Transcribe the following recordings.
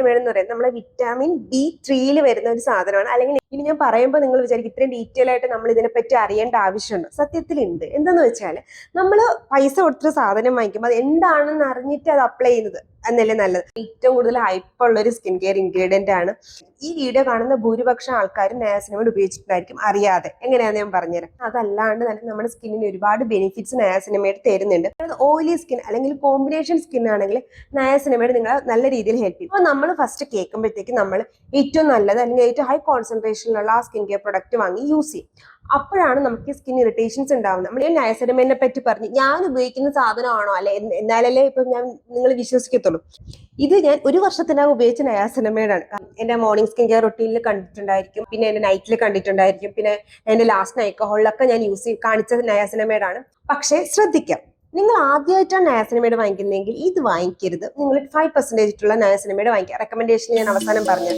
Niacinamide എന്ന് പറയുന്നത് നമ്മുടെ വിറ്റാമിൻ B3 വരുന്ന ഒരു സാധനമാണ്. അല്ലെങ്കിൽ ഇനി ഞാൻ പറയുമ്പോൾ നിങ്ങൾ വിചാരിക്കും ഇത്രയും ഡീറ്റെയിൽ ആയിട്ട് നമ്മൾ ഇതിനെപ്പറ്റി അറിയേണ്ട ആവശ്യമുണ്ട്. സത്യത്തിലുണ്ട്. എന്താന്ന് വെച്ചാൽ നമ്മൾ പൈസ കൊടുത്തൊരു സാധനം വാങ്ങിക്കുമ്പോൾ അത് എന്താണെന്ന് അറിഞ്ഞിട്ട് അത് അപ്ലൈ ചെയ്യുന്നത് എന്നല്ലേ നല്ലത്. ഏറ്റവും കൂടുതൽ ഹൈപ്പുള്ള ഒരു സ്കിൻ കെയർ ഇൻഗ്രീഡിയന്റ് ആണ്. ഈ വീഡിയോ കാണുന്ന ഭൂരിപക്ഷം ആൾക്കാരും നയാസിനമൈഡ് ഉപയോഗിച്ചിട്ടുണ്ടായിരിക്കും അറിയാതെ. എങ്ങനെയാണെന്ന് ഞാൻ പറഞ്ഞുതരാം. അതല്ലാണ്ട് തന്നെ നമ്മുടെ സ്കിന്നിന് ഒരുപാട് ബെനിഫിറ്റ്സ് നയാസിനമൈഡ് തരുന്നുണ്ട്. ഓയിലി സ്കിൻ അല്ലെങ്കിൽ കോമ്പിനേഷൻ സ്കിൻ ആണെങ്കിൽ നയാസിനമൈഡ് നിങ്ങളെ നല്ല രീതിയിൽ ഹെൽപ്പ് ചെയ്യും. അപ്പോൾ നമ്മൾ ഫസ്റ്റ് കേൾക്കുമ്പോഴത്തേക്ക് നമ്മൾ ഏറ്റവും നല്ലത് അല്ലെങ്കിൽ ഏറ്റവും ഹൈ കോൺസെൻട്രേഷനിലുള്ള ആ സ്കിൻ കെയർ പ്രൊഡക്റ്റ് വാങ്ങി യൂസ് ചെയ്യും. അപ്പോഴാണ് നമുക്ക് സ്കിൻ ഇറിറ്റേഷൻസ് ഉണ്ടാവുന്നത്. നമ്മൾ ഈ നയാസിനമൈഡിനെ പറ്റി പറഞ്ഞ് ഞാൻ ഉപയോഗിക്കുന്ന സാധനമാണോ അല്ലെ എന്നാലല്ലേ ഇപ്പൊ നിങ്ങൾ വിശ്വസിക്കത്തുള്ളൂ. ഇത് ഞാൻ ഒരു വർഷത്തിനകം ഉപയോഗിച്ച നയാസിനമൈഡാണ്. എന്റെ മോർണിംഗ് സ്കിൻ കെയർ റൊട്ടീനിൽ കണ്ടിട്ടുണ്ടായിരിക്കും, പിന്നെ എന്റെ നൈറ്റിൽ കണ്ടിട്ടുണ്ടായിരിക്കും, പിന്നെ എന്റെ ലാസ്റ്റ് നൈക്കഹോളിലൊക്കെ ഞാൻ കാണിച്ച നയാസിനമൈഡാണ്. പക്ഷേ ശ്രദ്ധിക്കാം, നിങ്ങൾ ആദ്യമായിട്ടാണ് നയാസിനമൈഡ് വാങ്ങിക്കുന്നതെങ്കിൽ ഇത് വാങ്ങിക്കരുത്. നിങ്ങൾ 5% ഇട്ടുള്ള നയാസിനമൈഡ് വാങ്ങിക്കുക. റെക്കമെൻഡേഷൻ ഞാൻ അവസാനം പറഞ്ഞു.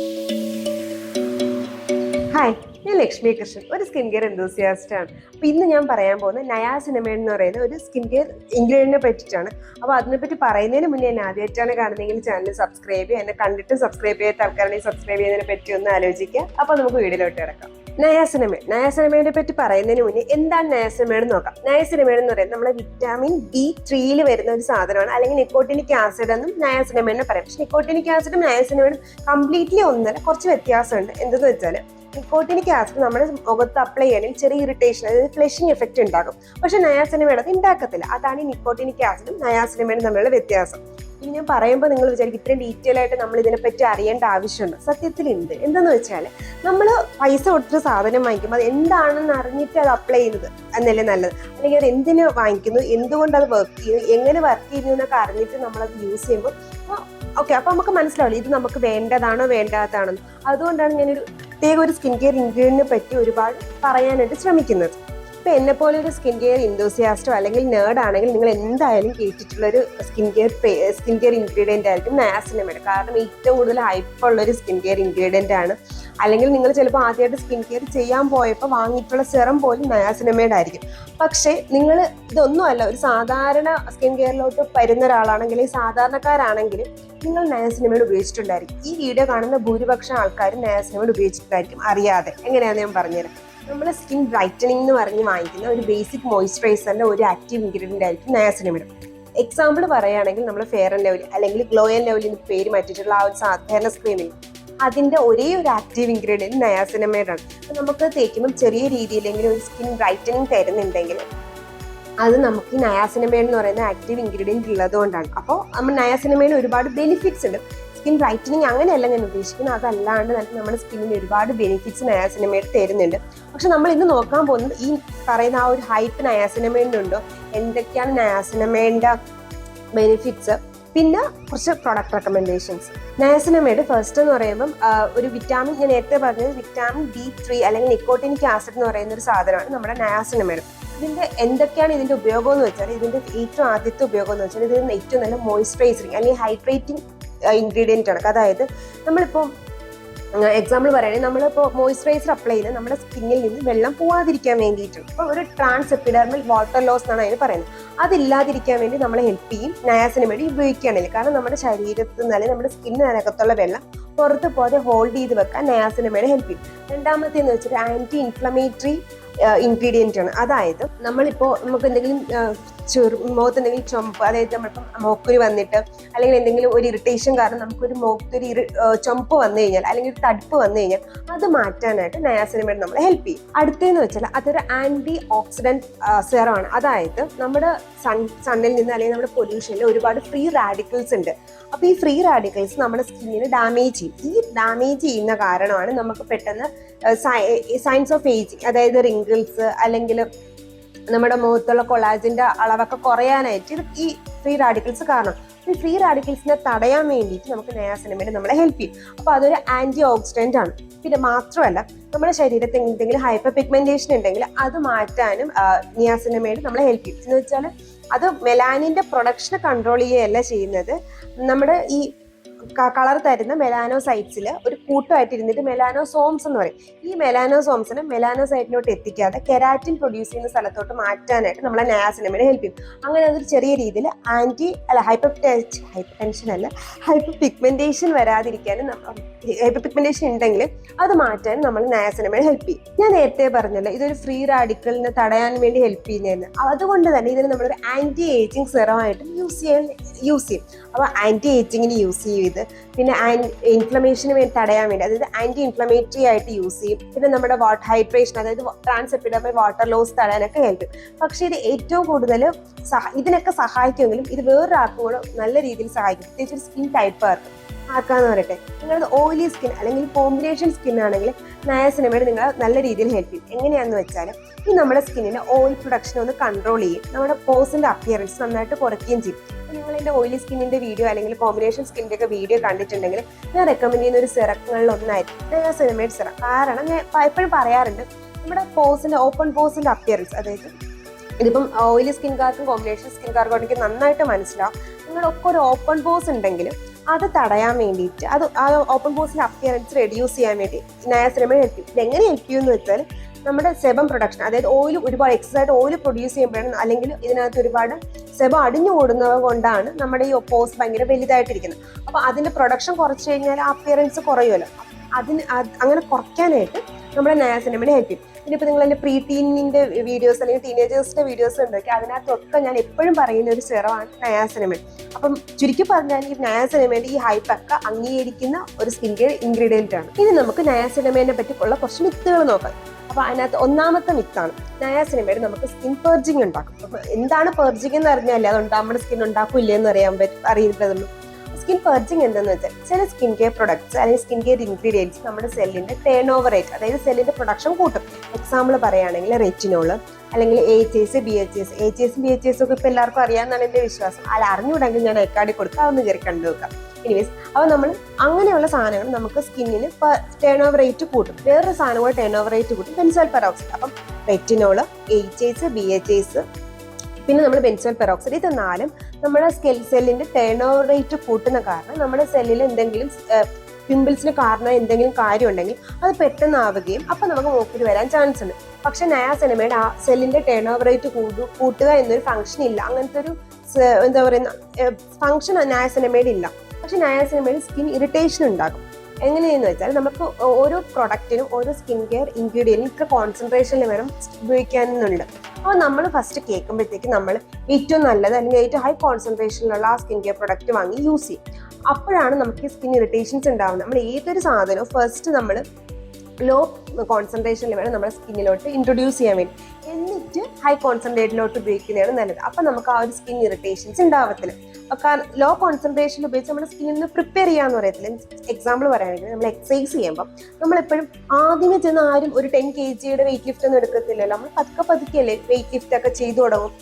ഹായ്, ഞാൻ ലക്ഷ്മി കൃഷ്ണൻ, ഒരു സ്കിൻ കെയർ എന്തൂസിയാസ്റ്റ് ആണ്. അപ്പോൾ ഇന്ന് ഞാൻ പറയാൻ പോകുന്നത് നയാസിനമൈഡ് എന്ന് പറയുന്ന ഒരു സ്കിൻ കെയർ ഇൻഗ്രീഡിയന്റിനെ പറ്റിയിട്ടാണ്. അപ്പോൾ അതിനെപ്പറ്റി പറയുന്നതിന് മുന്നേ എന്നെ ആദ്യമായിട്ടാണ് കാണുന്നതെങ്കിൽ ചാനൽ സബ്സ്ക്രൈബ് ചെയ്യുക. എന്നെ കണ്ടിട്ട് സബ്സ്ക്രൈബ് ചെയ്യാത്ത ആൾക്കാരാണെങ്കിൽ സബ്സ്ക്രൈബ് ചെയ്യുന്നതിനെ പറ്റി ഒന്ന് ആലോചിക്കുക. അപ്പോൾ നമുക്ക് വീഡിയോയിലോട്ട് കിടക്കാം. നയാസിനമൈഡിനെ പറ്റി പറയുന്നതിന് മുന്നേ എന്താണ് നയാസിനമൈഡ് നോക്കാം. നയാസിനമൈഡ് എന്ന് പറയുന്നത് നമ്മുടെ വിറ്റാമിൻ B3 വരുന്ന ഒരു സാധനമാണ്. അല്ലെങ്കിൽ നിക്കോട്ടിനിക് ആസിഡ് എന്നും നയാസിനമൈഡിനെ പറയാം. പക്ഷെ നിക്കോട്ടിനിക് ആസിഡും നയാസിനമൈഡും കംപ്ലീറ്റ്ലി ഒന്നല്ല, കുറച്ച് വ്യത്യാസമുണ്ട്. എന്തെന്ന് വെച്ചാൽ നിക്കോട്ടിനിക് ആസിഡ് നമ്മുടെ മുഖത്ത് അപ്ലൈ ചെയ്യണമെങ്കിൽ ചെറിയ ഇറിറ്റേഷൻ, അതായത് ഫ്ലഷിങ് എഫക്റ്റ് ഉണ്ടാകും. പക്ഷെ നയാസിനമൈഡ് അത് ഉണ്ടാക്കത്തില്ല. അതാണ് ഈ നിക്കോട്ടിനിക് ആസിഡും നയാസിനമൈഡും തമ്മിലുള്ള വ്യത്യാസം. ഇനി ഞാൻ പറയുമ്പോൾ നിങ്ങൾ വിചാരിക്കും ഇത്രയും ഡീറ്റെയിൽ ആയിട്ട് നമ്മൾ ഇതിനെപ്പറ്റി അറിയേണ്ട ആവശ്യമുണ്ട്. സത്യത്തിലുണ്ട്. എന്താന്ന് വെച്ചാൽ നമ്മൾ പൈസ കൊടുത്തൊരു സാധനം വാങ്ങിക്കുമ്പോൾ അത് എന്താണെന്ന് അറിഞ്ഞിട്ട് അത് അപ്ലൈ ചെയ്യുന്നത് എന്നല്ലേ നല്ലത്. അല്ലെങ്കിൽ അത് എന്തിനു വാങ്ങിക്കുന്നു, എന്തുകൊണ്ട് അത് വർക്ക് ചെയ്യുന്നു, എങ്ങനെ വർക്ക് ചെയ്യുന്നു എന്നൊക്കെ അറിഞ്ഞിട്ട് നമ്മളത് യൂസ് ചെയ്യുമ്പോൾ ഓക്കെ, അപ്പൊ നമുക്ക് മനസ്സിലാവില്ല ഇത് നമുക്ക് വേണ്ടതാണോ വേണ്ടാത്തതാണോ. അതുകൊണ്ടാണ് ഞാനൊരു പ്രത്യേക ഒരു സ്കിൻ കെയർ ഇൻഗ്രീഡിയന്റിനെ പറ്റി ഒരുപാട് പറയാനായിട്ട് ശ്രമിക്കുന്നത്. ഇപ്പൊ എന്നെ പോലെ ഒരു സ്കിൻ കെയർ ഇൻഡോസിയാസ്റ്റോ അല്ലെങ്കിൽ നേർഡ് ആണെങ്കിൽ നിങ്ങൾ എന്തായാലും കേട്ടിട്ടുള്ള ഒരു സ്കിൻ കെയർ ഇൻഗ്രീഡിയന്റ് ആയിരിക്കും നയാസിനമൈഡ്. കാരണം ഏറ്റവും കൂടുതൽ ഹൈപ്പുള്ള ഒരു സ്കിൻ കെയർ ഇൻഗ്രീഡിയന്റ് ആണ്. അല്ലെങ്കിൽ നിങ്ങൾ ചിലപ്പോൾ ആദ്യമായിട്ട് സ്കിൻ കെയർ ചെയ്യാൻ പോയപ്പോൾ വാങ്ങിയിട്ടുള്ള സെറം പോലും നയാസിനമൈഡ് ആയിരിക്കും. പക്ഷേ നിങ്ങൾ ഇതൊന്നുമല്ല, ഒരു സാധാരണ സ്കിൻ കെയറിലോട്ട് വരുന്ന ഒരാളാണെങ്കിൽ സാധാരണക്കാരാണെങ്കിൽ നിങ്ങൾ നയാസിനമൈഡ് ഉപയോഗിച്ചിട്ടുണ്ടായിരിക്കും. ഈ വീഡിയോ കാണുന്ന ഭൂരിപക്ഷം ആൾക്കാരും നയാസിനമൈഡ് ഉപയോഗിച്ചിട്ടുണ്ടായിരിക്കും അറിയാതെ. എങ്ങനെയാണെന്ന് ഞാൻ പറഞ്ഞുതരാം. നമ്മുടെ സ്കിൻ ബ്രൈറ്റനിങ് എന്ന് പറഞ്ഞ് വാങ്ങിക്കുന്ന ഒരു ബേസിക് മോയ്സ്ചറൈസറിന്റെ ഒരു ആക്റ്റീവ് ഇൻഗ്രീഡിയന്റ് ആയിരിക്കും നയാസിനമൈഡ്. എക്സാമ്പിൾ പറയുകയാണെങ്കിൽ നമ്മൾ ഫെയർ ആൻഡ് ലവ്ലി അല്ലെങ്കിൽ ഗ്ലോ ആൻഡ് ലവ്ലിന് പേര് മാറ്റിയിട്ടുള്ള ആ ഒരു സാധാരണ സ്ക്രീമിൽ അതിന്റെ ഒരേ ഒരു ആക്റ്റീവ് ഇൻഗ്രീഡിയന്റ് നയാസിനമൈഡ് ആണ്. അപ്പോൾ നമുക്ക് തേക്കുമ്പോൾ ചെറിയ രീതിയിലെങ്കിലും ഒരു സ്കിൻ ബ്രൈറ്റനിങ് തരുന്നുണ്ടെങ്കിൽ അത് നമുക്ക് ഈ നയാസിനമൈഡ് എന്ന് പറയുന്ന ആക്റ്റീവ് ഇൻഗ്രീഡിയന്റ് ഉള്ളതുകൊണ്ടാണ്. അപ്പോൾ നമ്മൾ നയാസിനമൈഡിന് ഒരുപാട് ബെനിഫിറ്റ്സ് ഉണ്ട്. സ്കിൻ ബ്രൈറ്റനിങ് അങ്ങനെയല്ല ഞാൻ ഉദ്ദേശിക്കുന്നത്. അതല്ലാണ്ട് തന്നെ നമ്മുടെ സ്കിന്നിന് ഒരുപാട് ബെനിഫിറ്റ്സ് നയാസിനമൈഡ് തരുന്നുണ്ട്. പക്ഷെ നമ്മൾ ഇന്ന് നോക്കാൻ പോകുന്നത് ഈ പറയുന്ന ആ ഒരു ഹൈപ്പ് നയാസിനമൈഡിനുണ്ടോ, എന്തൊക്കെയാണ് നയാസിനമൈഡിന്റെ ബെനിഫിറ്റ്സ്, പിന്നെ കുറച്ച് പ്രൊഡക്റ്റ് റെക്കമെൻഡേഷൻസ്. നയാസിനമൈഡ് ഫസ്റ്റ് എന്ന് പറയുമ്പം ഒരു വിറ്റാമിൻ, ഞാൻ നേരത്തെ പറഞ്ഞത് വിറ്റാമിൻ B3 അല്ലെങ്കിൽ നിക്കോട്ടിനിക് ആസിഡ് എന്ന് പറയുന്ന ഒരു സാധനമാണ് നമ്മുടെ നയാസിനമൈഡ്. ഇതിന്റെ എന്തൊക്കെയാണ് ഇതിന്റെ ഉപയോഗം എന്ന് വെച്ചാൽ, ഇതിന്റെ ഏറ്റവും ആദ്യത്തെ ഉപയോഗം എന്ന് വെച്ചാൽ ഇതിന് ഏറ്റവും നല്ല മോയ്സ്ചറൈസിങ് അല്ലെങ്കിൽ ഹൈഡ്രേറ്റിംഗ് ഇൻഗ്രീഡിയൻ്റ് ആണ്. അതായത് നമ്മളിപ്പോൾ എക്സാമ്പിൾ പറയുകയാണെങ്കിൽ നമ്മളിപ്പോൾ മോയ്സ്ചറൈസർ അപ്ലൈ ചെയ്യുന്നത് നമ്മുടെ സ്കിന്നിൽ നിന്ന് വെള്ളം പോവാതിരിക്കാൻ വേണ്ടിയിട്ടാണ്. അപ്പോൾ ഒരു ട്രാൻസ് എപ്പിഡെർമൽ വാട്ടർ ലോസ് എന്നാണ് അതിന് പറയുന്നത്. അതില്ലാതിരിക്കാൻ വേണ്ടി നമ്മളെ ഹെൽപ്പ് ചെയ്യും നയാസിനമൈഡ് ഉപയോഗിക്കുകയാണെങ്കിൽ. കാരണം നമ്മുടെ ശരീരത്തിൽ നിന്ന് അല്ലെങ്കിൽ നമ്മുടെ സ്കിന്നിനകത്തുള്ള വെള്ളം പുറത്ത് പോകാതെ ഹോൾഡ് ചെയ്ത് വെക്കാൻ നയാസിനമൈഡ് ഹെൽപ്പ് ചെയ്യും. രണ്ടാമത്തേന്ന് വെച്ചിട്ട് ആന്റി ഇൻഫ്ലമേറ്ററി ഇൻഗ്രീഡിയൻ്റ് ആണ്. അതായത് നമ്മളിപ്പോൾ നമുക്ക് എന്തെങ്കിലും മുഖത്ത് എന്തെങ്കിലും ചുമപ്പ്, അതായത് നമ്മളിപ്പം മോക്കുരി വന്നിട്ട് അല്ലെങ്കിൽ എന്തെങ്കിലും ഒരു ഇറിറ്റേഷൻ കാരണം നമുക്കൊരു മുഖത്തൊരു ചുമപ്പ് വന്നു കഴിഞ്ഞാൽ അല്ലെങ്കിൽ ഒരു തടുപ്പ് വന്നു കഴിഞ്ഞാൽ അത് മാറ്റാനായിട്ട് നയാസിനമൈഡ് നമ്മളെ ഹെൽപ്പ് ചെയ്യും. അടുത്തതെന്ന് വെച്ചാൽ അതൊരു ആന്റി ഓക്സിഡന്റ് സെറമാണ്. അതായത് നമ്മുടെ സണ്ണിൽ നിന്ന് അല്ലെങ്കിൽ നമ്മുടെ പൊല്യൂഷനിൽ ഒരുപാട് ഫ്രീ റാഡിക്കൽസ് ഉണ്ട്. അപ്പോൾ ഈ ഫ്രീ റാഡിക്കൽസ് നമ്മുടെ സ്കിന്നിന് ഡാമേജ് ചെയ്യും. ഈ ഡാമേജ് ചെയ്യുന്ന കാരണമാണ് നമുക്ക് പെട്ടെന്ന് സൈൻസ് ഓഫ് ഏജിങ്, അതായത് റിങ്കിൾസ് അല്ലെങ്കിൽ നമ്മുടെ മുഖത്തുള്ള കൊളാജിന്റെ അളവൊക്കെ കുറയാനായിട്ട് ഈ ഫ്രീ റാഡിക്കൽസ് കാരണം. ഈ ഫ്രീ റാഡിക്കൽസിനെ തടയാൻ വേണ്ടിയിട്ട് നമുക്ക് നയാസിനമൈഡ് നമ്മളെ ഹെൽപ്പ് ചെയ്യും. അപ്പോൾ അതൊരു ആന്റി ഓക്സിഡന്റ് ആണ്. പിന്നെ മാത്രമല്ല നമ്മുടെ ശരീരത്തിൽ എന്തെങ്കിലും ഹൈപ്പർ പിഗ്മെന്റേഷൻ ഉണ്ടെങ്കിൽ അത് മാറ്റാനും നിയാസിനമൈഡ് നമ്മളെ ഹെൽപ്പ് ചെയ്യും. എന്ന് വെച്ചാൽ അത് മെലാനിന്റെ പ്രൊഡക്ഷനെ കൺട്രോൾ ചെയ്യുകയല്ല ചെയ്യുന്നത്, നമ്മുടെ ഈ കളർ തരുന്ന മെലാനോസൈറ്റ്സിൽ ഒരു കൂട്ടമായിട്ട് ഇരുന്നിട്ട് മെലാനോസോംസ് എന്ന് പറയും. ഈ മെലാനോസോംസിനെ മെലാനോസൈറ്റിലോട്ട് എത്തിക്കാതെ കെരാറ്റിൻ പ്രൊഡ്യൂസ് ചെയ്യുന്ന സ്ഥലത്തോട്ട് മാറ്റാനായിട്ട് നമ്മളെ നയാസിനമൈഡ് ഹെൽപ്പ് ചെയ്യും. അങ്ങനെ അതൊരു ചെറിയ രീതിയിൽ ഹൈപ്പർ പിഗ്മെന്റേഷൻ വരാതിരിക്കാനും, ഹൈപ്പർ പിഗ്മെന്റേഷൻ ഉണ്ടെങ്കിൽ അത് മാറ്റാൻ നമ്മൾ നയാസിനമൈഡ് ഹെൽപ്പ് ചെയ്യും. ഞാൻ നേരത്തെ പറഞ്ഞല്ലോ ഇതൊരു ഫ്രീ റാഡിക്കലിനെ തടയാൻ വേണ്ടി ഹെൽപ്പ് ചെയ്യുന്നതെന്ന്. അതുകൊണ്ട് തന്നെ ഇതിന് നമ്മളൊരു ആന്റി ഏജിങ് സെറമായിട്ടും യൂസ് ചെയ്യും. അപ്പോൾ ആന്റി ഏജിങ്ങിന് യൂസ് ചെയ്യും ഇത്. പിന്നെ ഇൻഫ്ലമേഷന് വേണ്ടി തടയാൻ വേണ്ടി, അതായത് ആന്റി ഇൻഫ്ലമേറ്ററി ആയിട്ട് യൂസ് ചെയ്യും. പിന്നെ നമ്മുടെ ഹൈഡ്രേഷൻ, അതായത് ട്രാൻസ് എപ്പിഡെർമൽ വാട്ടർ ലോസ് തടയാനൊക്കെ ഹെൽപ്പ് ചെയ്യും. പക്ഷേ ഇത് ഏറ്റവും കൂടുതൽ ഇതിനൊക്കെ സഹായിക്കുമെങ്കിലും ഇത് വേറൊരാൾക്കും കൂടെ നല്ല രീതിയിൽ സഹായിക്കും. പ്രത്യേകിച്ച് ഒരു സ്കിൻ ടൈപ്പ് ആക്കാന്ന് പറയട്ടെ. നിങ്ങളത് ഓയിലി സ്കിൻ അല്ലെങ്കിൽ കോമ്പിനേഷൻ സ്കിൻ ആണെങ്കിൽ നയാസിനമൈഡ് നിങ്ങളെ നല്ല രീതിയിൽ ഹെൽപ്പ് ചെയ്യും. എങ്ങനെയാണെന്ന് വെച്ചാൽ ഈ നമ്മുടെ സ്കിന്നിന്റെ ഓയിൽ പ്രൊഡക്ഷൻ ഒന്ന് കൺട്രോൾ ചെയ്യും, നമ്മുടെ പോസിന്റെ അപ്പിയറൻസ് നന്നായിട്ട് കുറയ്ക്കുകയും ചെയ്യും. നിങ്ങൾ എൻ്റെ ഓയിലി സ്കിന്നിന്റെ വീഡിയോ അല്ലെങ്കിൽ കോമ്പിനേഷൻ സ്കിന്നിന്റെ ഒക്കെ വീഡിയോ കണ്ടിട്ടുണ്ടെങ്കിൽ ഞാൻ റെക്കമെൻഡ് ചെയ്യുന്ന ഒരു സിറങ്ങളിൽ ഒന്നായിരിക്കും നയാസിനമൈഡ് സിറം. കാരണം ഞാൻ എപ്പോഴും പറയാറുണ്ട്, നമ്മുടെ പോസിന്റെ ഓപ്പൺ പോസിന്റെ അപ്പിയറൻസ്, അതായത് ഇതിപ്പം ഓയിലി സ്കിൻകാർക്കും കോമ്പിനേഷൻ സ്കിൻകാർക്കും എനിക്ക് നന്നായിട്ട് മനസ്സിലാവും. നിങ്ങളൊക്കെ ഒരു ഓപ്പൺ പോസ് ഉണ്ടെങ്കിലും അത് തടയാൻ വേണ്ടിയിട്ട്, ആ ഓപ്പൺ പോസിന്റെ അപ്പിയറൻസ് റെഡ്യൂസ് ചെയ്യാൻ വേണ്ടി നയാസിനമൈഡ് ഹെൽപ്പ് ചെയ്യും. ഇതെങ്ങനെ ഹെൽപ്പ് ചെയ്യുമെന്ന് വെച്ചാൽ നമ്മുടെ സെബം പ്രൊഡക്ഷൻ, അതായത് ഓയിൽ ഒരുപാട് എക്സസൈസ് ഓയിൽ പ്രൊഡ്യൂസ് ചെയ്യുമ്പോഴാണ്, അല്ലെങ്കിൽ ഇതിനകത്ത് ഒരുപാട് സെബം അടിഞ്ഞു കൂടുന്നത് കൊണ്ടാണ് നമ്മുടെ ഈ പോസ് ഭയങ്കര വലുതായിട്ടിരിക്കുന്നത്. അപ്പോൾ അതിന്റെ പ്രൊഡക്ഷൻ കുറച്ച് കഴിഞ്ഞാൽ ആ അപ്പിയറൻസ് കുറയുമല്ലോ. അങ്ങനെ കുറയ്ക്കാനായിട്ട് നമ്മുടെ നയാസിനമൈഡ് ഹെൽപ്പ് ചെയ്യും. ഇനിയിപ്പോൾ നിങ്ങൾ എൻ്റെ പ്രീ ടീനിൻ്റെ വീഡിയോസ് അല്ലെങ്കിൽ ടീനേജേഴ്സിൻ്റെ വീഡിയോസ് ഉണ്ടെങ്കിൽ അതിനകത്തൊക്കെ ഞാൻ എപ്പോഴും പറയുന്ന ഒരു സിറമാണ് നയാസിനമൈഡ്. അപ്പം ചുരുക്കി പറഞ്ഞാൽ ഈ നയാസിനമൈഡ് ഈ ഹൈപ്പൊക്കെ അംഗീകരിക്കുന്ന ഒരു സ്കിൻ കെയർ ഇൻഗ്രീഡിയൻ്റ് ആണ്. ഇനി നമുക്ക് നയാസിനമൈഡിനെ പറ്റിയുള്ള കുറച്ച് മിത്തുകൾ നോക്കാം. അപ്പോൾ അതിനകത്ത് ഒന്നാമത്തെ മിത്താണ് നയാസിനമൈഡ് നമുക്ക് സ്കിൻ പെർജിങ് ഉണ്ടാക്കും. അപ്പോൾ എന്താണ് പെർജിങ് എന്ന് അറിഞ്ഞാലേ അതുകൊണ്ട് നമ്മുടെ സ്കിൻ ഉണ്ടാക്കില്ലെന്ന് അറിയുന്നതുള്ളൂ. സ്കിൻ പെർജിങ് എന്താണെന്ന് വെച്ചാൽ ചില സ്കിൻ കെയർ പ്രൊഡക്ട്സ് അല്ലെങ്കിൽ സ്കിൻ കെയർ ഇൻഗ്രീഡിയൻസ് നമ്മുടെ സെല്ലിന്റെ ടേൺ ഓവർ റേറ്റ്, അതായത് സെല്ലിന്റെ പ്രൊഡക്ഷൻ കൂട്ടും. എക്സാമ്പിൾ പറയുകയാണെങ്കിൽ റെറ്റിനോൾ അല്ലെങ്കിൽ AHAs, BHAs. AHAs BHAs ഒക്കെ ഇപ്പോൾ എല്ലാവർക്കും അറിയാമെന്നാണ് എൻ്റെ വിശ്വാസം. അല്ല അറിഞ്ഞുകൂടെങ്കിൽ ഞാൻ ഐക്കാർഡിൽ കൊടുക്കുക, അതൊന്ന് കയറി കണ്ടു വെക്കാം. എനിവേസ്, അപ്പോൾ നമ്മൾ അങ്ങനെയുള്ള സാധനങ്ങൾ നമുക്ക് സ്കിന്നിന് ടേൺ ഓവർ റേറ്റ് കൂട്ടും. വേറൊരു സാധനം കൂടെ ടേൺ ഓവർ റേറ്റ് കൂട്ടും, ബെൻസോയിൽ പെറോക്സൈഡ്. അപ്പം റെറ്റിനോൾ, AHAs, BHAs, പിന്നെ നമ്മൾ ബെൻസോയിൽ പെറോക്സൈഡ്, ഇത് നാലും നമ്മുടെ സെല്ലിന്റെ ടേൺ ഓവർ റേറ്റ് കൂട്ടുന്ന കാരണം നമ്മുടെ സെല്ലിൽ എന്തെങ്കിലും പിമ്പിൾസിന് കാരണം എന്തെങ്കിലും കാര്യം ഉണ്ടെങ്കിൽ അത് പെട്ടെന്നാവുകയും അപ്പം നമുക്ക് മൂക്കിൽ വരാൻ ചാൻസ് ഉണ്ട്. പക്ഷെ നയാസിനമൈഡ് ആ സെല്ലിന്റെ ടേൺ ഓവർ റേറ്റ് കൂട്ടുക എന്നൊരു ഫംഗ്ഷൻ ഇല്ല. അങ്ങനത്തെ ഒരു എന്താ പറയുന്ന ഫംഗ്ഷൻ നയാസിനമൈഡ് ഇല്ല. പക്ഷെ നയാസിനമൈഡ് സ്കിൻ ഇറിറ്റേഷൻ ഉണ്ടാകും. എങ്ങനെയെന്ന് വെച്ചാൽ നമുക്ക് ഓരോ പ്രൊഡക്റ്റിനും ഓരോ സ്കിൻ കെയർ ഇൻഗ്രീഡിയൻറ്റും ഇത്ര കോൺസെൻട്രേഷനിൽ വേണം ഉപയോഗിക്കാനുണ്ട്. അപ്പോൾ നമ്മൾ ഫസ്റ്റ് കേൾക്കുമ്പോഴത്തേക്ക് നമ്മൾ ഏറ്റവും നല്ലത് അല്ലെങ്കിൽ ഏറ്റവും ഹൈ കോൺസെൻട്രേഷനിലുള്ള ആ സ്കിൻ കെയർ പ്രൊഡക്റ്റ് വാങ്ങി യൂസ് ചെയ്യും. അപ്പോഴാണ് നമുക്ക് സ്കിൻ ഇറിറ്റേഷൻസ് ഉണ്ടാവുന്നത്. നമ്മൾ ഏതൊരു സാധനവും ഫസ്റ്റ് നമ്മൾ ലോ കോൺസെൻട്രേഷനിൽ വേണം നമ്മുടെ സ്കിന്നിലോട്ട് ഇൻട്രൊഡ്യൂസ് ചെയ്യാൻ വേണ്ടി, എന്നിട്ട് ഹൈ കോൺസെൻട്രേറ്റിലോട്ട് ഉപയോഗിക്കുന്നതാണ് നല്ലത്. അപ്പം നമുക്ക് ആ ഒരു സ്കിൻ ഇറിറ്റേഷൻസ് ഉണ്ടാവത്തില്ല. കാരണം ലോ കോൺസെൻട്രേഷനിൽ ഉപയോഗിച്ച് നമ്മുടെ സ്കിന്നിന് പ്രിപ്പയർ ചെയ്യാന്ന് പറയത്തില്ല. എക്സാമ്പിൾ പറയുകയാണെങ്കിൽ നമ്മൾ എക്സസൈസ് ചെയ്യുമ്പോൾ നമ്മളെപ്പോഴും ആദ്യമേ ചെന്ന് ആരും ഒരു 10 kg വെയിറ്റ് ലിഫ്റ്റ് ഒന്നും എടുക്കത്തില്ലല്ലോ. നമ്മൾ പതുക്കെയല്ലേ വെയിറ്റ് ലിഫ്റ്റ് ഒക്കെ ചെയ്തു തുടങ്ങും.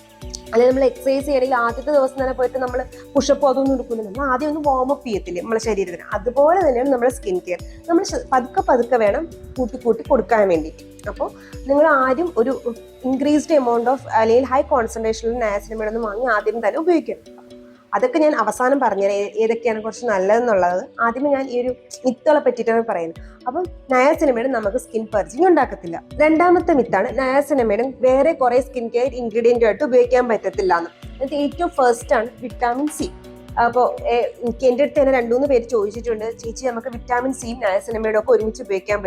അല്ലെങ്കിൽ നമ്മൾ എക്സസൈസ് ചെയ്യണമെങ്കിൽ ആദ്യത്തെ ദിവസം തന്നെ പോയിട്ട് നമ്മൾ പുഷപ്പ് അതൊന്നും എടുക്കില്ല, നമ്മൾ ആദ്യം ഒന്ന് വാമപ്പ് ചെയ്യത്തില്ലേ നമ്മുടെ ശരീരത്തിന്. അതുപോലെ തന്നെയാണ് നമ്മുടെ സ്കിൻ കെയർ. നമ്മൾ പതുക്കെ വേണം കൂട്ടി കൊടുക്കാൻ വേണ്ടിയിട്ട്. അപ്പോൾ നിങ്ങൾ ആദ്യം ഒരു ഇൻക്രീസ്ഡ് എമൗണ്ട് ഓഫ് അല്ലെങ്കിൽ ഹൈ കോൺസെൻട്രേഷനിൽ നയാസിനമൈഡ് ഒന്നും വാങ്ങി ആദ്യം തന്നെ ഉപയോഗിക്കണം. അതൊക്കെ ഞാൻ അവസാനം പറഞ്ഞുതരാം ഏതൊക്കെയാണ് കുറച്ച് നല്ലതെന്നുള്ളത്. ആദ്യമേ ഞാൻ ഈ ഒരു മിത്തുകളെ പറ്റിയിട്ടാണ് പറയുന്നത്. അപ്പം നയാസിനമൈഡ് നമുക്ക് സ്കിൻ പെർജിങ് ഉണ്ടാക്കത്തില്ല. രണ്ടാമത്തെ മിത്താണ് നയാസിനമൈഡ് വേറെ കുറെ സ്കിൻ കെയർ ഇൻഗ്രീഡിയൻ്റ് ഉപയോഗിക്കാൻ പറ്റത്തില്ല എന്ന്. അതിന് ഏറ്റവും ഫസ്റ്റ് ആണ് വിറ്റാമിൻ സി. അപ്പോൾ എനിക്ക് എൻ്റെ അടുത്ത് തന്നെ 2-3 പേര് ചോദിച്ചിട്ടുണ്ട്, ചേച്ചി നമുക്ക് വിറ്റാമിൻ സിയും നയാസിനമൈഡും ഒക്കെ ഒരുമിച്ച് ഉപയോഗിക്കാൻ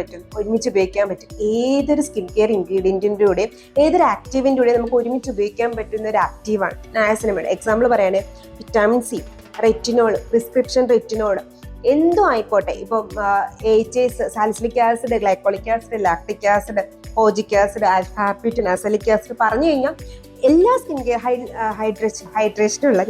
പറ്റും. ഏതൊരു സ്കിൻ കെയർ ഇൻഗ്രീഡിയൻറ്റിൻ്റെ കൂടെയും ഏതൊരു ആക്റ്റീവിൻ്റെ കൂടെയും നമുക്ക് ഒരുമിച്ച് ഉപയോഗിക്കാൻ പറ്റുന്ന ഒരു ആക്റ്റീവാണ് നയാസിനമൈഡ്. എക്സാമ്പിൾ പറയുകയാണെങ്കിൽ vitamin C, retinol, prescription retinol, എന്തും ആയിക്കോട്ടെ. ഇപ്പം AHAs, salicylic acid, glycolic acid, lactic acid, kojic acid, alpha activate, azelaic acid പറഞ്ഞു കഴിഞ്ഞാൽ എല്ലാ സ്കിൻ കെയർ ഹൈഡ്രേഷനുള്ള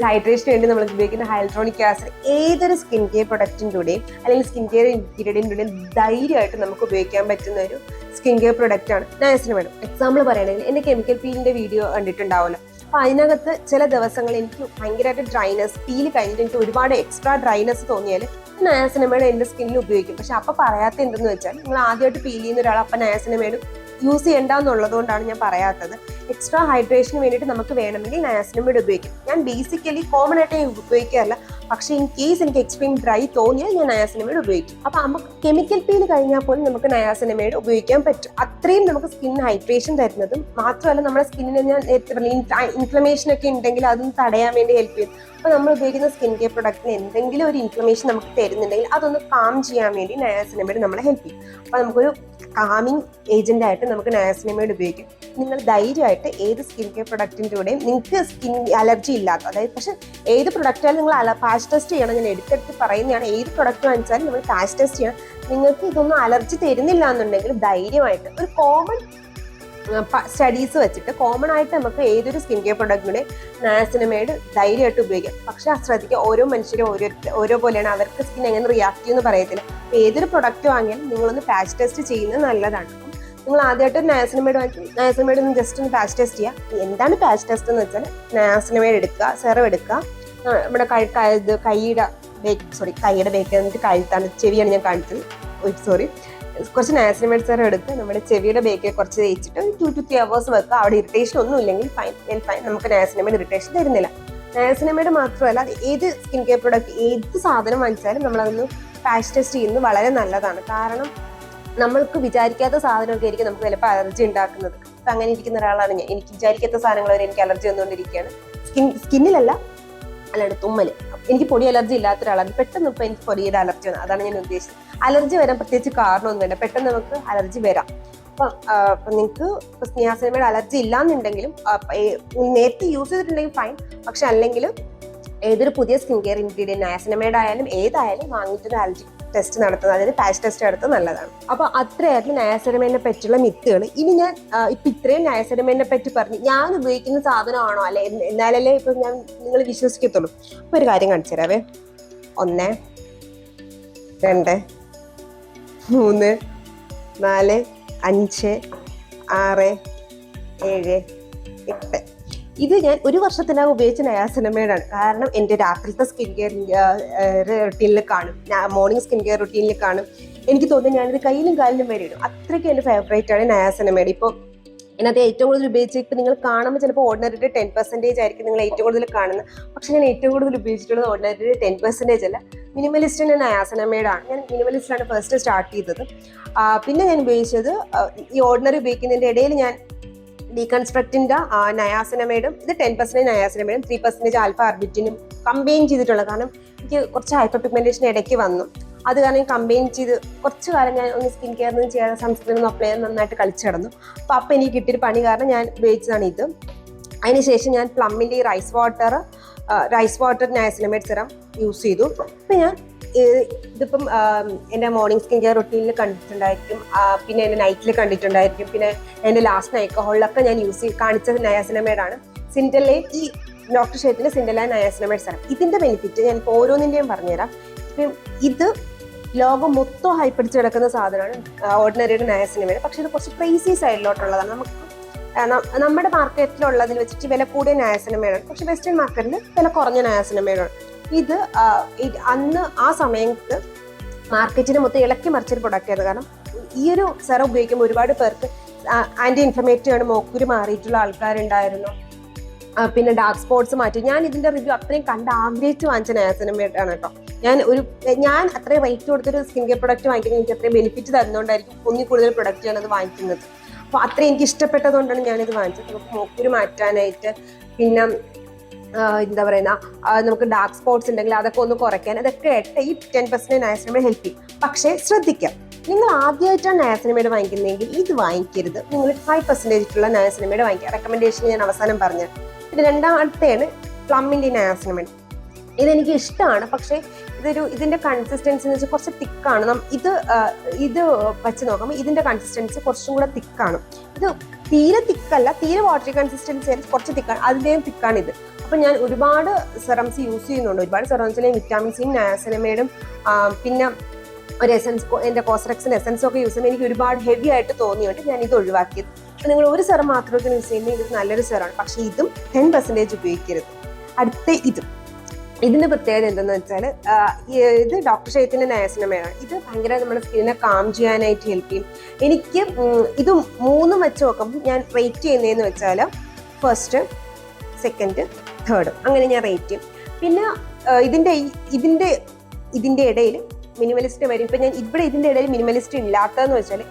ഹൈഡ്രേഷന് വേണ്ടി നമ്മൾ ഉപയോഗിക്കുന്ന ഹൈൽട്രോണിക് ആസിഡ് ഏതൊരു സ്കിൻ കെയർ പ്രൊഡക്റ്റിൻ്റെ കൂടെയും അല്ലെങ്കിൽ സ്കിൻ കെയർ ഇൻഗ്രീഡിയൻറ്റിൻ്റെയും ധൈര്യമായിട്ട് നമുക്ക് ഉപയോഗിക്കാൻ പറ്റുന്ന ഒരു സ്കിൻ കെയർ പ്രൊഡക്റ്റ് ആണ് നയാസിനമൈഡ്. എക്സാമ്പിൾ പറയുകയാണെങ്കിൽ എൻ്റെ കെമിക്കൽ പീലിൻ്റെ വീഡിയോ കണ്ടിട്ടുണ്ടാവുമല്ലോ. അപ്പോൾ അതിനകത്ത് ചില ദിവസങ്ങളിൽ എനിക്ക് ഭയങ്കരമായിട്ട് ഡ്രൈനെസ്, പീല് കഴിഞ്ഞിട്ട് എനിക്ക് ഒരുപാട് എക്സ്ട്രാ ഡ്രൈനെസ് തോന്നിയാൽ നയാസിനമൈഡ് എൻ്റെ സ്കിന്നിൽ ഉപയോഗിക്കും. പക്ഷെ അപ്പോൾ പറയാത്ത എന്തെന്ന് വെച്ചാൽ നിങ്ങൾ ആദ്യമായിട്ട് പീൽ ചെയ്യുന്ന ഒരാൾ അപ്പം നയാസിനമൈഡ് യൂസ് ചെയ്യേണ്ടെന്നുള്ളത് കൊണ്ടാണ് ഞാൻ പറയാത്തത്. എക്സ്ട്രാ ഹൈഡ്രേഷന് വേണ്ടിയിട്ട് നമുക്ക് വേണമെങ്കിൽ നയാസിനമൈഡ് ഉപയോഗിക്കും. ഞാൻ ബേസിക്കലി കോമൺ ആയിട്ട് ഉപയോഗിക്കാറില്ല. പക്ഷേ ഇൻ കേസ് എനിക്ക് എക്സ്ട്രീം ഡ്രൈ തോന്നിയാൽ ഞാൻ നയാസിനമൈഡ് ഉപയോഗിക്കും. അപ്പോൾ നമുക്ക് കെമിക്കൽ പീൽ കഴിഞ്ഞാൽ പോലും നമുക്ക് നയാസിനമൈഡ് ഉപയോഗിക്കാൻ പറ്റും. അത്രയും നമുക്ക് സ്കിൻ ഹൈഡ്രേഷൻ തരുന്നതും മാത്രമല്ല നമ്മുടെ സ്കിന്നിന് ഞാൻ ഇൻഫ്ലമേഷൻ ഒക്കെ ഉണ്ടെങ്കിൽ അതൊന്ന് തടയാൻ വേണ്ടി ഹെൽപ്പ് ചെയ്യും. അപ്പോൾ നമ്മൾ ഉപയോഗിക്കുന്ന സ്കിൻ കെയർ പ്രൊഡക്റ്റിന് എന്തെങ്കിലും ഒരു ഇൻഫ്ലമേഷൻ നമുക്ക് തരുന്നുണ്ടെങ്കിൽ അതൊന്ന് കാം ചെയ്യാൻ വേണ്ടി നയാസിനമൈഡ് നമ്മളെ ഹെൽപ്പ് ചെയ്യും. അപ്പോൾ നമുക്കൊരു കാമിങ് ഏജന്റ് ആയിട്ട് നമുക്ക് നയാസിനമൈഡ് ഉപയോഗിക്കും. നിങ്ങൾ ധൈര്യമായിട്ട് ഏത് സ്കിൻ കെയർ പ്രൊഡക്റ്റിൻ്റെ കൂടെയും നിങ്ങൾക്ക് സ്കിൻ അലർജി ഇല്ലാത്ത, അതായത് പക്ഷെ ഏത് പ്രൊഡക്റ്റായാലും നിങ്ങൾ പാച്ച് ടെസ്റ്റ് ചെയ്യണം. ഞാൻ എടുത്തെടുത്ത് പറയുന്നതാണ്, ഏത് പ്രൊഡക്റ്റ് വാങ്ങിച്ചാലും നിങ്ങൾ പാച്ച് ടെസ്റ്റ് ചെയ്യണം. നിങ്ങൾക്ക് ഇതൊന്നും അലർജി തരുന്നില്ല എന്നുണ്ടെങ്കിൽ ധൈര്യമായിട്ട് ഒരു കോമൺ സ്റ്റഡീസ് വെച്ചിട്ട് കോമൺ ആയിട്ട് നമുക്ക് ഏതൊരു സ്കിൻ കെയർ പ്രൊഡക്റ്റിനെ നയാസിനമൈഡ് ധൈര്യമായിട്ട് ഉപയോഗിക്കാം. പക്ഷെ ശ്രദ്ധിക്കുക, ഓരോ മനുഷ്യരും ഓരോ പോലെയാണ്, അവർക്ക് സ്കിൻ എങ്ങനെ റിയാക്ട് ചെയ്യുമെന്ന് പറയത്തില്ല. അപ്പോൾ ഏതൊരു പ്രൊഡക്റ്റ് വാങ്ങിയാലും നിങ്ങളൊന്ന് പാച്ച് ടെസ്റ്റ് ചെയ്യുന്നത് നല്ലതാണ്. നിങ്ങൾ ആദ്യമായിട്ട് ഒരു നയാസിനമൈഡ് വാങ്ങിക്കും, നയാസിനമൈഡ് ഒന്ന് ജസ്റ്റ് ഒന്ന് പാച്ച് ടെസ്റ്റ് ചെയ്യുക. എന്താണ് പാച്ച് ടെസ്റ്റ് എന്ന് വെച്ചാൽ നയാസിനമൈഡ് എടുക്കുക, സെറം എടുക്കുക, നമ്മുടെ കൈയുടെ ബേക്ക് എന്നിട്ട് കഴുത്താണ്, ചെവിയാണ് ഞാൻ കാണിച്ചത്, കുറച്ച് നയാസിനമൈഡ് സെറം എടുത്ത് നമ്മുടെ ചെവിയുടെ ബേക്കിൽ കുറച്ച് തേച്ചിട്ട് 2 to 3 hours വെക്കുക. അവിടെ ഇറിറ്റേഷൻ ഒന്നും ഇല്ലെങ്കിൽ ഫൈൻ. നമുക്ക് നയാസിനമൈഡ് ഇറിറ്റേഷൻ തരുന്നില്ല. നയാസിനമൈഡ് മാത്രമല്ല, അത് ഏത് സ്കിൻ കെയർ പ്രൊഡക്റ്റ് ഏത് സാധനം വാങ്ങിച്ചാലും നമ്മളതൊന്ന് പാച്ച് ടെസ്റ്റ് ചെയ്യുന്നത് വളരെ നല്ലതാണ്. കാരണം നമ്മൾക്ക് വിചാരിക്കാത്ത സാധനമൊക്കെ ആയിരിക്കും നമുക്ക് ചിലപ്പോൾ അലർജി ഉണ്ടാക്കുന്നത്. അപ്പം അങ്ങനെ ഇരിക്കുന്ന ഒരാളാണ് ഞാൻ. എനിക്ക് വിചാരിക്കാത്ത സാധനങ്ങൾ വരെ എനിക്ക് അലർജി വന്നുകൊണ്ടിരിക്കുകയാണ്. സ്കിന്നിലല്ല, അല്ലാണ്ട് തുമ്മൽ. എനിക്ക് പൊടി അലർജി ഇല്ലാത്ത ഒരാളാണ്. പെട്ടെന്ന് ഇപ്പം എനിക്ക് പൊടിയുടെ അലർജി ആണ്, അതാണ് ഞാൻ ഉദ്ദേശിച്ചത്. അലർജി വരാൻ പ്രത്യേകിച്ച് കാരണമൊന്നുമില്ല, പെട്ടെന്ന് നമുക്ക് അലർജി വരാം. അപ്പം നിങ്ങൾക്ക് നിയാസിനമൈഡ് അലർജി ഇല്ലാന്നുണ്ടെങ്കിലും നേരത്തെ യൂസ് ചെയ്തിട്ടുണ്ടെങ്കിൽ ഫൈൻ. പക്ഷെ അല്ലെങ്കിലും ഏതൊരു പുതിയ സ്കിൻ കെയർ ഇൻഗ്രീഡിയൻറ്റ് നയാസിനമൈഡ് ആയാലും ഏതായാലും വാങ്ങിയിട്ടൊരു അലർജി ടെസ്റ്റ് നടത്തുന്നത്, അതായത് പാച്ച് ടെസ്റ്റ് നടത്തുന്നത് നല്ലതാണ്. അപ്പോൾ അത്രയായിരുന്നു നയാസിനമൈഡിനെ പറ്റിയുള്ള മിത്തുകൾ. ഇനി ഞാൻ ഇപ്പം ഇത്രയും നയാസിനമൈഡിനെ പറ്റി പറഞ്ഞു, ഞാൻ ഉപയോഗിക്കുന്ന സാധനമാണോ അല്ലെ എന്നാലല്ലേ ഇപ്പം നിങ്ങൾ വിശ്വസിക്കത്തുള്ളൂ. അപ്പോൾ ഒരു കാര്യം കാണിച്ചു തരാവേ. 1 2 3 4 5 6 7 8. ഇത് ഞാൻ ഒരു വർഷത്തിനകം ഉപയോഗിച്ച നയാസിനമൈഡാണ്. കാരണം എൻ്റെ രാത്രിത്തെ സ്കിൻ കെയർ റുട്ടീനിൽ കാണും, മോർണിംഗ് സ്കിൻ കെയർ റുട്ടീനിൽ കാണും. എനിക്ക് തോന്നുന്നു ഞാനിത് കയ്യിലും കാലിലും വരെ ഇടും. അത്രയ്ക്ക് എൻ്റെ ഫേവറേറ്റ് ആണ് നയാസിനമൈഡ്. ഇപ്പോൾ അതിനകത്ത് ഏറ്റവും കൂടുതൽ ഉപയോഗിച്ച് ഇപ്പം നിങ്ങൾ കാണുമ്പോൾ ചിലപ്പോൾ ഓർഡിനറിയുടെ 10% ആയിരിക്കും നിങ്ങൾ ഏറ്റവും കൂടുതൽ കാണുന്നത്. പക്ഷെ ഞാൻ ഏറ്റവും കൂടുതൽ ഉപയോഗിച്ചിട്ടുള്ളത് ഓർഡിനറിയുടെ 10% അല്ല, മിനിമലിസ്റ്റിൻ്റെ നയാസിനമൈഡാണ്. ഞാൻ മിനിമലിസ്റ്റിലാണ് ഫസ്റ്റ് സ്റ്റാർട്ട് ചെയ്തത്. പിന്നെ ഞാൻ ഉപയോഗിച്ചത് ഈ ഓർഡിനറി ഉപയോഗിക്കുന്നതിൻ്റെ ഇടയിൽ ഞാൻ ഡീകൺസ്ട്രക്റ്റിൻ്റെ നയാസിനമൈഡും, ഇത് 10% നയാസിനമൈഡും 3% ആൽഫ അർബിറ്റിനും കമ്പൈൻ ചെയ്തിട്ടുള്ളത്. കാരണം എനിക്ക് കുറച്ച് ഹൈപ്പർ പിഗ്മെന്റേഷൻ ഇടയ്ക്ക് വന്നു. അത് കാരണം കമ്പൈൻ ചെയ്ത് കുറച്ച് കാലം ഞാൻ ഒന്ന് സ്കിൻ കെയറിനും ചെയ്യാതെ സൺസ്ക്രീൻ ഒന്നും അപ്ലൈ ചെയ്യാൻ നന്നായിട്ട് കളിച്ചു കിടന്നു. അപ്പം എനിക്ക് കിട്ടിയൊരു പണി കാരണം ഞാൻ ഉപയോഗിച്ചതാണ് ഇത്. അതിനുശേഷം ഞാൻ പ്ലമ്മിൻ്റെ ഈ rice water niacinamide serum use ചെയ്തു. അപ്പം ഞാൻ ഇതിപ്പം എൻ്റെ മോർണിംഗ് സ്കിൻ കെയർ റുട്ടീനിൽ കണ്ടിട്ടുണ്ടായിരിക്കും, പിന്നെ എൻ്റെ നൈറ്റിൽ കണ്ടിട്ടുണ്ടായിരിക്കും, പിന്നെ എൻ്റെ ലാസ്റ്റ് നൈക്കോളിലൊക്കെ ഞാൻ കാണിച്ച നയാസിനമൈഡാണ് സിൻഡലൈറ്റ്. ഈ ഡോക്ടർ ഷേപ്പിൻ്റെ സിൻഡലൈറ്റ് നയാസിനമൈഡ് സെറം. ഇതിൻ്റെ ബെനിഫിറ്റ് ഞാൻ ഇപ്പോൾ ഓരോന്നിൻ്റെയും പറഞ്ഞുതരാം. ഇപ്പം ഇത് ലോകം മൊത്തം ഹൈപ്പിടിച്ച് കിടക്കുന്ന സാധനമാണ് ഓർഡിനറിയുടെ നയാസിനമൈഡ്. പക്ഷെ ഇത് കുറച്ച് പ്രൈസി സൈഡിലോട്ടുള്ളതാണ്. നമുക്ക് നമ്മുടെ മാർക്കറ്റിലുള്ളതിൽ വെച്ചിട്ട് വില കൂടിയ നയാസിനമൈഡാണ്, പക്ഷെ വെസ്റ്റേൺ മാർക്കറ്റിൽ വില കുറഞ്ഞ നയാസിനമൈഡാണ്. ഇത് അന്ന് ആ സമയത്ത് മാർക്കറ്റിന് മൊത്തം ഇളക്കി മറിച്ചൊരു പ്രൊഡക്റ്റ് ആയിരുന്നു. കാരണം ഈ ഒരു സെറം ഉപയോഗിക്കുമ്പോൾ ഒരുപാട് പേർക്ക് ആൻറ്റി ഇൻഫ്ലമേറ്ററി ആണ്, മോക്കുരു മാറിയിട്ടുള്ള ആൾക്കാരുണ്ടായിരുന്നു, പിന്നെ ഡാർക്ക് സ്പോട്ട്സ് മാറ്റി. ഞാൻ ഇതിന്റെ റിവ്യൂ അത്രയും കണ്ട് ആഗ്രഹിച്ച് വാങ്ങിച്ച നയാസിനമൈഡാണ് കേട്ടോ. ഞാൻ അത്രയും റേറ്റ് കൊടുത്തൊരു സ്കിൻ കെയർ പ്രൊഡക്റ്റ് വാങ്ങിക്കുന്നത് എനിക്ക് അത്രയും ബെനിഫിറ്റ് തരുന്നതുകൊണ്ടായിരിക്കും ഒന്നിൽ കൂടുതൽ പ്രൊഡക്റ്റ് ഞാനത് വാങ്ങിക്കുന്നത്. അപ്പോൾ അത്രയും എനിക്ക് ഇഷ്ടപ്പെട്ടതുകൊണ്ടാണ് ഞാനിത് വാങ്ങിച്ചത്. നമുക്ക് മോക്കുരു മാറ്റാനായിട്ട്, പിന്നെ എന്താ പറയുന്ന നമുക്ക് ഡാർക്ക് സ്പോട്ട്സ് ഉണ്ടെങ്കിൽ അതൊക്കെ ഒന്ന് കുറയ്ക്കാൻ, അതൊക്കെ ആയിട്ട് ഈ 10% നയാസിനമൈഡ് ഹെൽപ്പ് ചെയ്യും. പക്ഷേ ശ്രദ്ധിക്കാം, നിങ്ങൾ ആദ്യമായിട്ടാണ് നയാസിനമൈഡ് വാങ്ങിക്കുന്നതെങ്കിൽ ഇത് വാങ്ങിക്കരുത്. നിങ്ങൾ 5% നയാസിനമൈഡ് വാങ്ങിക്കുക. റെക്കമെൻഡേഷൻ ഞാൻ അവസാനം പറഞ്ഞു. പിന്നെ രണ്ടാമത്തെയാണ് പ്ലമ്മിൻ്റെ നയാസിനമൈഡ്. ഇതെനിക്ക് ഇഷ്ടമാണ്, പക്ഷേ ഇതിന്റെ കൺസിസ്റ്റൻസി എന്ന് വെച്ചാൽ കുറച്ച് തിക്കാണ്. ഇത് വെച്ച് നോക്കുമ്പോൾ ഇതിന്റെ കൺസിസ്റ്റൻസി കുറച്ചും കൂടെ തിക്കാണ്. ഇത് തീരെ തിക്കല്ല, തീരെ വാട്ടറി കൺസിസ്റ്റൻസി ആയാലും കുറച്ച് തിക്കാണ്, അതിൻ്റെയും തിക്കാണ് ഇത്. അപ്പം ഞാൻ ഒരുപാട് സെറംസ് യൂസ് ചെയ്യുന്നുണ്ട്. ഒരുപാട് സെറംസിലെ വിറ്റാമിൻ സിയും നയാസിനമൈഡും പിന്നെ ഒരു എസൻസ്, എൻ്റെ കോസ്റെക്സിൻ്റെ എസൻസൊക്കെ യൂസ് ചെയ്യുമ്പോൾ എനിക്ക് ഒരുപാട് ഹെവി ആയിട്ട് തോന്നിയുണ്ട് ഞാൻ ഇത് ഒഴിവാക്കിയത്. അപ്പം നിങ്ങൾ ഒരു സെറം മാത്രമൊക്കെ യൂസ് ചെയ്യുമ്പോൾ ഇത് നല്ലൊരു സെറമാണ്, പക്ഷേ ഇതും 10% ഉപയോഗിക്കരുത്. അടുത്ത ഇതിന്റെ പ്രത്യേകത എന്തെന്ന് വെച്ചാൽ ഇത് ഡോക്ടർ ഷെയ്ത്തിന്റെ നയാസിനമൈഡാണ്. ഇത് ഭയങ്കര നമ്മുടെ സ്കിന്നിനെ കാം ചെയ്യാനായിട്ട് ഹെൽപ്പ് ചെയ്യും. എനിക്ക് ഇത് 3 വെച്ച് നോക്കുമ്പോൾ ഞാൻ റേറ്റ് ചെയ്യുന്നതെന്ന് വെച്ചാൽ 1st, 2nd, 3rd അങ്ങനെ ഞാൻ റേറ്റ് ചെയ്യും. പിന്നെ ഇതിന്റെ ഇടയിൽ മിനിമലിസ്റ്റ് വരും. ഇപ്പൊ ഞാൻ ഇവിടെ ഇതിന്റെ ഇടയിൽ മിനിമലിസ്റ്റ് ഇല്ലാത്തതെന്ന് വെച്ചാൽ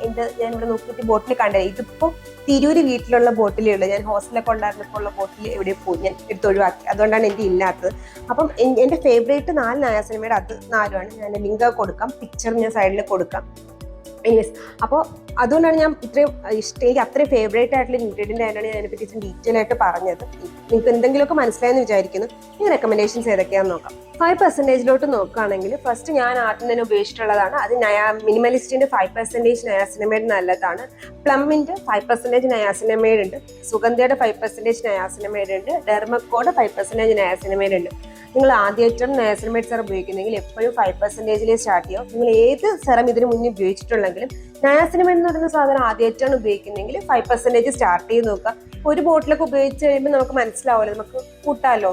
ഞാൻ ഇവിടെ നോക്കിയിട്ട് ബോട്ടിൽ കണ്ടത് ഇതിപ്പോ തിരൂര് വീട്ടിലുള്ള ബോട്ടിലേ ഉള്ളൂ. ഞാൻ ഹോസ്റ്റലൊക്കെ ഉണ്ടായിരുന്നപ്പോൾ ഉള്ള ബോട്ടിൽ എവിടെ പോയി ഞാൻ എടുത്ത് ഒഴിവാക്കി. അതുകൊണ്ടാണ് എൻ്റെ ഇല്ലാത്തത്. അപ്പം എൻ്റെ ഫേവറേറ്റ് 4 നയാസിനമൈഡ് അത് 4ആണ്. ഞാൻ ലിങ്ക് കൊടുക്കാം, പിക്ചർ ഞാൻ സൈഡിൽ കൊടുക്കാം. എനിവേസ്, അപ്പോൾ അതുകൊണ്ടാണ് ഞാൻ ഇത്രയും എനിക്ക് അത്രയും ഫേവറേറ്റ് ആയിട്ടുള്ള ഇൻഗ്രീഡിയൻ്റ് ആയിട്ടാണ് ഞാൻ അതിനെപ്പറ്റി ഡീറ്റെയിൽ ആയിട്ട് പറഞ്ഞത്. നിങ്ങൾക്ക് എന്തെങ്കിലുമൊക്കെ മനസ്സിലായെന്ന് വിചാരിക്കുന്നു. ഈ റെക്കമെൻഡേഷൻസ് ഏതൊക്കെയാണെന്ന് നോക്കാം. 5% നോക്കുകയാണെങ്കിൽ ഫസ്റ്റ് ഞാൻ ആദ്യം തന്നെ ഉപയോഗിച്ചിട്ടുള്ളതാണ്. അത് മിനിമലിസ്റ്റിന്റെ 5% നയാസിനമൈഡ് നല്ലതാണ്. പ്ലമ്മിന്റെ 5% നയാസിനമൈഡ് ഉണ്ട്. സുഗന്ധയുടെ 5% നയാസിനമൈഡ് ഉണ്ട്. ഡെർമക്കോയുടെ 5% നയാസിനമൈഡ് ഉണ്ട്. നിങ്ങൾ ആദ്യമായിട്ടാണ് നയാസിനമൈഡ് സെറം ഉപയോഗിക്കുന്നെങ്കിൽ എപ്പോഴും 5%-ൽ സ്റ്റാർട്ട് ചെയ്യും. നിങ്ങൾ ഏത് സെറം ഇതിന് മുന്നേ ഉപയോഗിച്ചിട്ടുണ്ടെങ്കിലും നയാസിനമൈഡ് എന്ന് പറയുന്ന സാധനം ആദ്യമായിട്ടാണ് ഉപയോഗിക്കുന്നെങ്കിൽ 5% സ്റ്റാർട്ട് ചെയ്ത് നോക്കുക. ഒരു ബോട്ടിലൊക്കെ ഉപയോഗിച്ച് കഴിയുമ്പോൾ നമുക്ക് മനസ്സിലാവുമല്ലോ, നമുക്ക് കൂട്ടാമല്ലോ.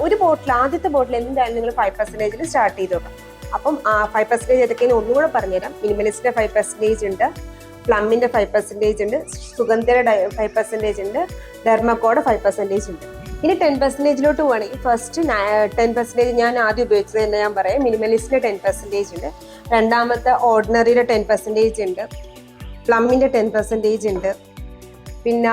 ഒരു ബോട്ടിൽ, ആദ്യത്തെ ബോട്ടിൽ എന്തായാലും നിങ്ങൾ 5%-ൽ സ്റ്റാർട്ട് ചെയ്ത് നോക്കാം. അപ്പം 5% ഏതൊക്കെയാണ് ഒന്നുകൂടെ പറഞ്ഞുതരാം. മിനിമലിസ്റ്റിന്റെ 5% ഉണ്ട്, പ്ലമ്മിന്റെ 5% ഉണ്ട്, സുഗന്ധയുടെ 5% ഉണ്ട്, ഡെർമക്കോയുടെ 5% ഉണ്ട്. ഇനി 10%-ലോട്ട് പോവുകയാണെങ്കിൽ ഫസ്റ്റ് 10% ഞാൻ ആദ്യം ഉപയോഗിച്ചത് തന്നെ ഞാൻ പറയാം. മിനിമലിസ്റ്റിന്റെ 10% ഉണ്ട്, രണ്ടാമത്തെ ഓർഡിനറിയുടെ 10% ഉണ്ട്, പ്ലമ്മിന്റെ 10% ഉണ്ട്, പിന്നെ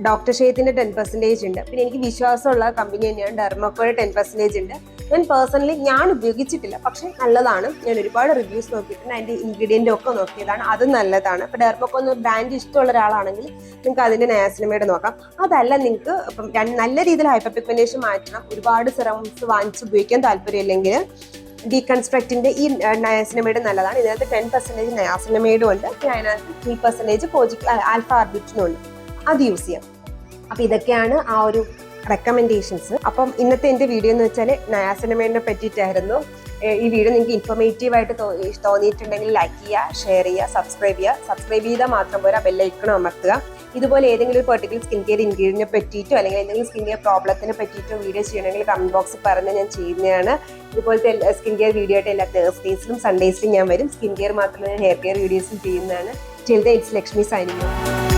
ഡോക്ടർ ഷെയ്ത്തിന്റെ 10% ഉണ്ട്. പിന്നെ എനിക്ക് വിശ്വാസമുള്ള കമ്പനി തന്നെയാണ് ഡെർമക്കോയുടെ 10% ഉണ്ട്. ഞാൻ പേഴ്സണലി ഞാൻ ഉപയോഗിച്ചിട്ടില്ല, പക്ഷെ നല്ലതാണ്. ഞാൻ ഒരുപാട് റിവ്യൂസ് നോക്കിയിട്ടുണ്ട്, അതിന്റെ ഇൻഗ്രീഡിയൻ്റ് ഒക്കെ നോക്കിയതാണ്, അത് നല്ലതാണ്. ഇപ്പൊ ഡെർമക്കോ എന്ന ബ്രാൻഡ് ഇഷ്ടമുള്ള ഒരാളാണെങ്കിൽ നിങ്ങൾക്ക് അതിന്റെ നയാസിനമൈഡ് നോക്കാം. അതല്ല, നിങ്ങൾക്ക് ഇപ്പം നല്ല രീതിയിൽ ഹൈപ്പർ പിഗ്മെന്റേഷൻ മാറ്റണം, ഒരുപാട് സിറംസ് വാങ്ങിച്ച് ഉപയോഗിക്കാൻ താല്പര്യമില്ലെങ്കിൽ ഡീകൺസ്ട്രക്റ്റിന്റെ ഈ നയാസിനമൈഡ് നല്ലതാണ്. ഇതിനകത്ത് 10% നയാസിനമൈഡും ഉണ്ട്, പിന്നെ അതിനകത്ത് 3% ആൽഫ ആർബിറ്റിനും ഉണ്ട്. അത് യൂസ് ചെയ്യാം. അപ്പൊ ഇതൊക്കെയാണ് ആ ഒരു റെക്കമെൻഡേഷൻസ്. അപ്പം ഇന്നത്തെ എൻ്റെ വീഡിയോ എന്ന് വെച്ചാൽ നയാസിനമൈഡിനെ പറ്റിയിട്ടായിരുന്നു. ഈ വീഡിയോ നിങ്ങൾക്ക് ഇൻഫോർമേറ്റീവ് ആയിട്ട് തോന്നിയിട്ടുണ്ടെങ്കിൽ ലൈക്ക് ചെയ്യുക, ഷെയർ ചെയ്യുക, സബ്സ്ക്രൈബ് ചെയ്യുക. സബ്സ്ക്രൈബ് ചെയ്താൽ മാത്രം പോരാ, ബെല്ലൈക്കണും അമർത്തുക. ഇതുപോലെ ഏതെങ്കിലും ഒരു പെർട്ടിക്കുലർ സ്കിൻ കെയർ ഇൻഗ്രീഡിയന്റിനെ പറ്റിയിട്ടോ അല്ലെങ്കിൽ എന്തെങ്കിലും സ്കിൻ കെയർ പ്രോബ്ലത്തിനെ പറ്റിയിട്ടോ വീഡിയോ ചെയ്യണമെങ്കിൽ കമന്റ് ബോക്സിൽ പറഞ്ഞ് ഞാൻ ചെയ്യുന്നതാണ്. ഇതുപോലത്തെ സ്കിൻ കെയർ വീഡിയോ ആയിട്ട് എല്ലാ തേഴ്സ്ഡേസിലും സൺഡേസിലും ഞാൻ വരും. സ്കിൻ കെയർ മാത്രമല്ല, ഹെയർ കെയർ വീഡിയോസും ചെയ്യുന്നതാണ്. Till then, it's Lakshmi signing off.